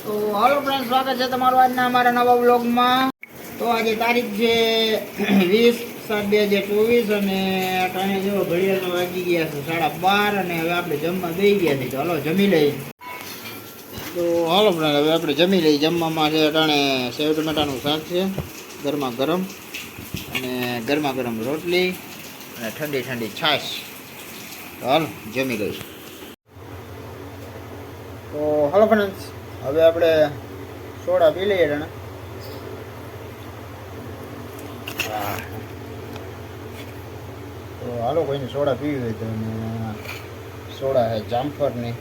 તો હાલો ફ્રેન્ડ, સ્વાગત છે તમારું આજના અમારા નવા વ્લોગમાં. તો આજે તારીખ છે 20/7/2024 અને ટાણે જેવો ઘડિયાળમાં વાગી ગયા છે 12:30 અને હવે આપણે જમવા બેસી ગયા છીએ. તો હાલો જમી લઈએ. તો હાલો ફ્રેન્ડ, હવે આપણે જમી લઈએ. જમવામાં છે ટાણે સેવ ટમેટાનું શાક છે ગરમા ગરમ, અને ગરમા ગરમ રોટલી અને ઠંડી ઠંડી છાશ. તો હાલો જમી લઈશ. તો હાલો ફ્રેન્ડ્સ, હવે આપણે સોડા પી લઈએ. ટાણે તો હાલો, કોઈને સોડા પીવી હોય તો સોડા છે જામફરની.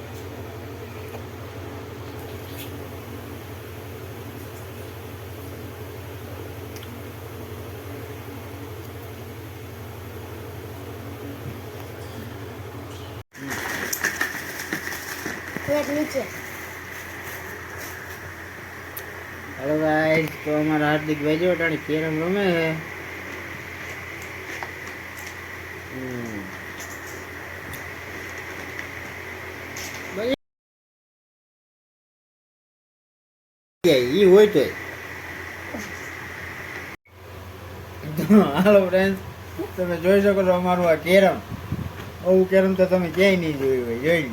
હેલો ગાઈસ, તો અમારા હાર્દિક ભાઈ જો ટાણી કેરમ રમે છે. ઈ હોય તો હાલો ફ્રેન્ડ, તમે જોઈ શકો છો અમારું આ કેરમ. આવું કેરમ તો તમે ક્યાંય નહીં જોયું હોય. જોઈ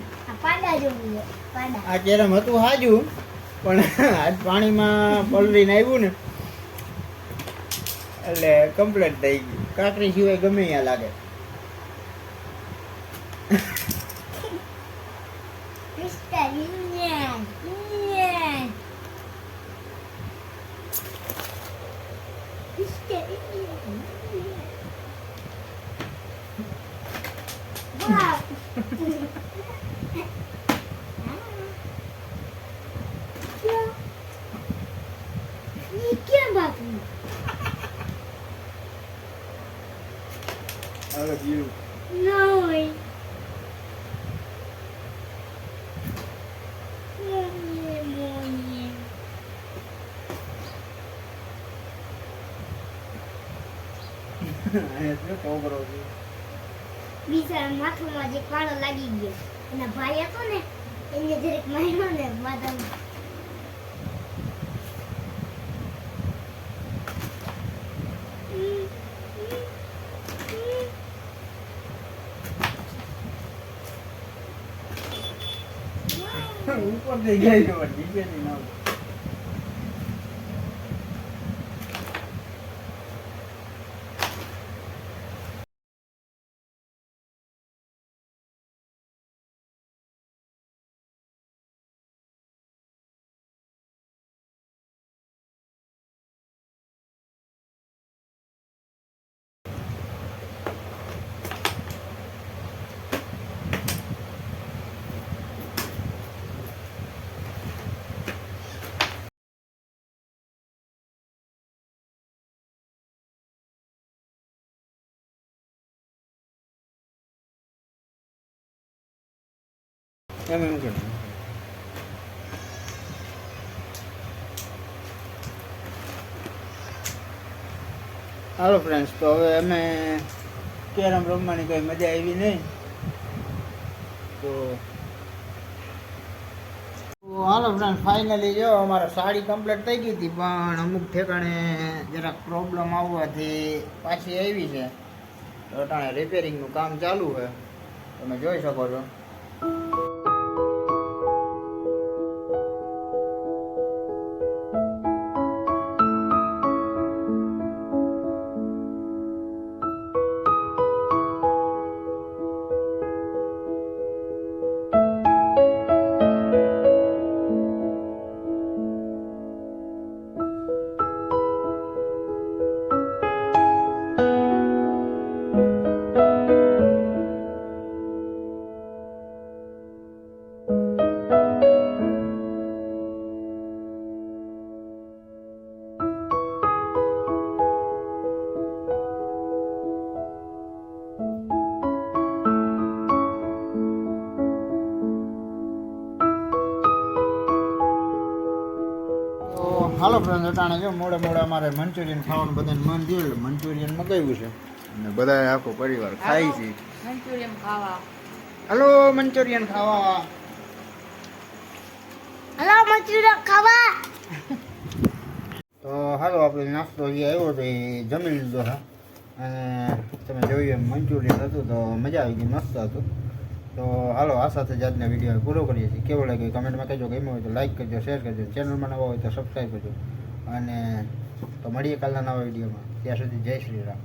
આ કેરમ હતું હાજુ, પણ આજ પાણીમાં પલળીને આવ્યું ને એટલે કમ્પ્લીટ થઈ ગયું. કાકરી સિવાય ગમે ત્યાં લાગે. બીજા માથામાં જે કાળો લાગી ગયો, એના ભાઈ હતો ને એને જરીક માર્યો ને માથામાં. ઉપર થઈ જાય નીચે નહીં ના. એમ કે હાલો ફ્રેન્ડ્સ, તો હવે અમે કેરમ રમવાની કઈ મજા આવી નહીં. તો હાલો ફ્રેન્ડ, ફાઇનલી જો અમારા સાડી કમ્પ્લીટ થઈ ગઈ હતી, પણ અમુક ઠેકાણે જરાક પ્રોબ્લેમ આવવાથી પાછી આવી છે. તો અટાણે રિપેરિંગનું કામ ચાલુ છે, તમે જોઈ શકો છો. હાલો ફ્રેન્ડ, અટાણે જો મોડે અમારે મંચુરિયન ખાવાનું બધાને મન થયું એટલે મંચુરિયન મગાવ્યું છે અને બધા આખો પરિવાર ખાય છે મંચુરિયન ખાવા. હલો મંચુરિયન ખાવા. હલો મચુરા ખાવા. તો હાલો આપણે નાસ્તો જે આવ્યો તો એ જમી લીધો હા. અને તમે જોયું એમ મંચુરિયન હતું તો મજા આવી ગઈ, મસ્ત હતું. તો હાલો આ સાથે જ આજના વિડીયો પૂરો કરીએ છીએ. કેવો લાગ્યો કમેન્ટમાં કહેજો, ગમ્યો હોય તો લાઈક કરજો, શેર કરજો, ચેનલમાં નવા હોય તો સબસ્ક્રાઈબ કરજો. અને તો મળીએ કાલના નવા વિડીયોમાં. ત્યાં સુધી જય શ્રી રામ.